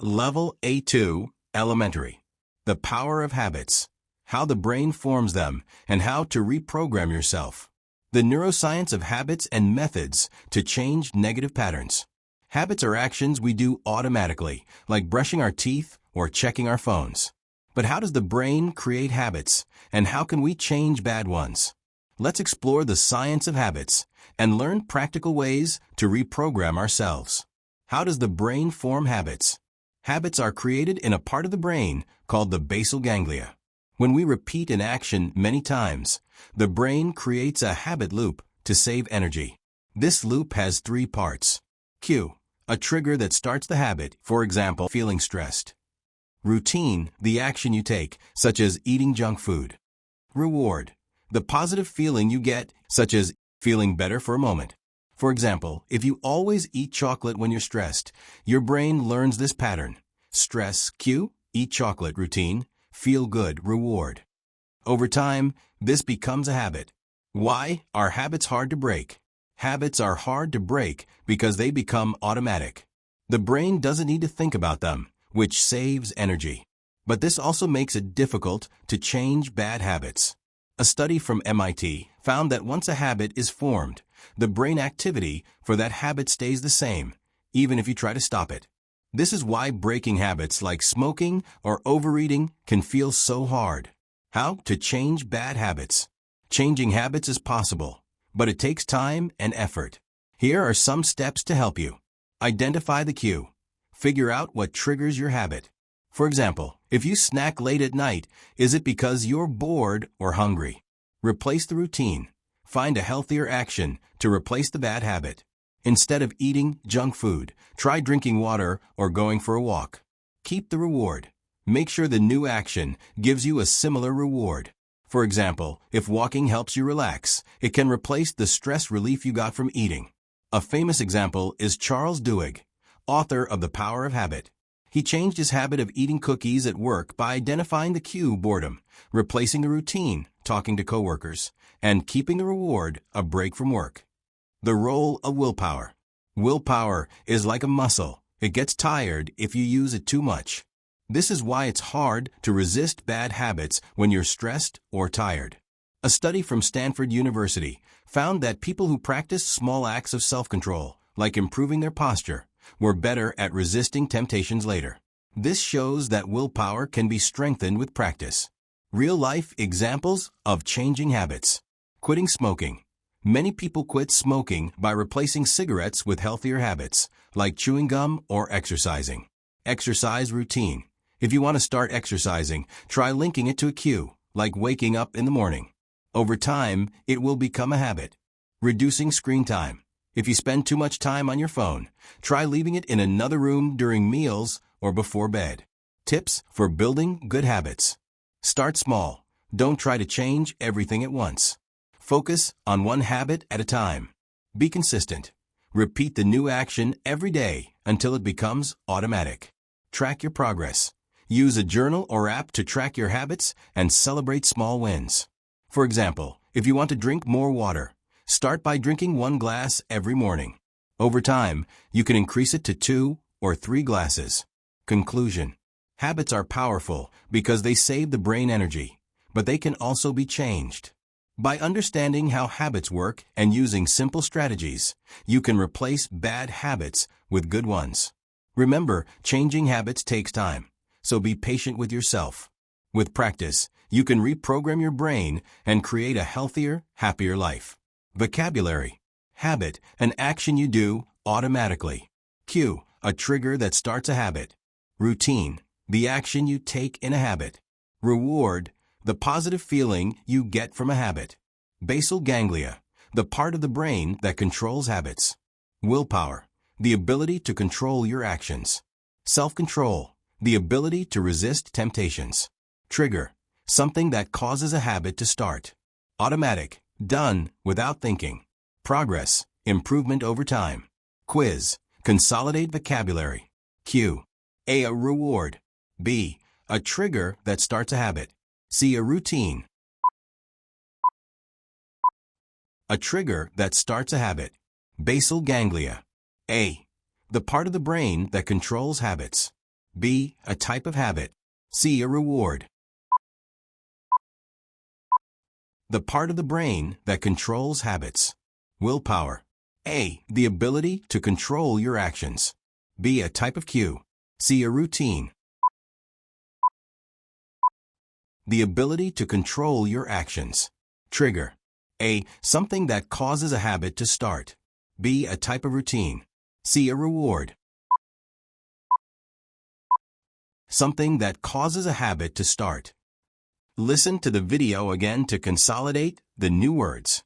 Level A2, Elementary. The power of habits. How the brain forms them and how to reprogram yourself. The neuroscience of habits and methods to change negative patterns. Habits are actions we do automatically, like brushing our teeth or checking our phones. But how does the brain create habits, and how can we change bad ones? Let's explore the science of habits and learn practical ways to reprogram ourselves. How does the brain form habits? Habits are created in a part of the brain called the basal ganglia. When we repeat an action many times, the brain creates a habit loop to save energy. This loop has three parts. Cue, a trigger that starts the habit, for example, feeling stressed. Routine, the action you take, such as eating junk food. Reward, the positive feeling you get, such as feeling better for a moment. For example, if you always eat chocolate when you're stressed, your brain learns this pattern. Stress, cue, eat chocolate, routine, feel good, reward. Over time, this becomes a habit. Why are habits hard to break? Habits are hard to break because they become automatic. The brain doesn't need to think about them, which saves energy. But this also makes it difficult to change bad habits. A study from MIT found that once a habit is formed, the brain activity for that habit stays the same, even if you try to stop it. This is why breaking habits like smoking or overeating can feel so hard. How to change bad habits? Changing habits is possible, but it takes time and effort. Here are some steps to help you. Identify the cue. Figure out what triggers your habit. For example, if you snack late at night, is it because you're bored or hungry? Replace the routine. Find a healthier action to replace the bad habit. Instead of eating junk food, try drinking water or going for a walk. Keep the reward. Make sure the new action gives you a similar reward. For example, if walking helps you relax, it can replace the stress relief you got from eating. A famous example is Charles Duhigg, author of The Power of Habit. He changed his habit of eating cookies at work by identifying the cue, boredom, replacing the routine, talking to coworkers, and keeping the reward, a break from work. The role of willpower. Willpower is like a muscle. It gets tired if you use it too much. This is why it's hard to resist bad habits when you're stressed or tired. A study from Stanford University found that people who practiced small acts of self-control, like improving their posture, were better at resisting temptations later. This shows that willpower can be strengthened with practice. Real-life examples of changing habits. Quitting smoking. Many people quit smoking by replacing cigarettes with healthier habits, like chewing gum or exercising. Exercise routine. If you want to start exercising, try linking it to a cue, like waking up in the morning. Over time, it will become a habit. Reducing screen time. If you spend too much time on your phone, try leaving it in another room during meals or before bed. Tips for building good habits. Start small. Don't try to change everything at once. Focus on one habit at a time. Be consistent. Repeat the new action every day until it becomes automatic. Track your progress. Use a journal or app to track your habits and celebrate small wins. For example, if you want to drink more water, start by drinking 1 glass every morning. Over time, you can increase it to 2 or 3 glasses. Conclusion. Habits are powerful because they save the brain energy, but they can also be changed. By understanding how habits work and using simple strategies, you can replace bad habits with good ones. Remember, changing habits takes time, so be patient with yourself. With practice, you can reprogram your brain and create a healthier, happier life. Vocabulary. Habit, an action you do automatically. Cue, a trigger that starts a habit. Routine, the action you take in a habit. Reward, the positive feeling you get from a habit. Basal ganglia, the part of the brain that controls habits. Willpower, the ability to control your actions. Self-control, the ability to resist temptations. Trigger, something that causes a habit to start. Automatic, done without thinking. Progress, improvement over time. Quiz, consolidate vocabulary. Cue, A reward. B, a trigger that starts a habit. C, a routine. A trigger that starts a habit. Basal ganglia. A, the part of the brain that controls habits. B. A type of habit. C. A reward. The part of the brain that controls habits. Willpower. A. The ability to control your actions. B. A type of cue. C. A routine. The ability to control your actions. Trigger. A. Something that causes a habit to start. B. A type of routine. C. A reward. Something that causes a habit to start. Listen to the video again to consolidate the new words.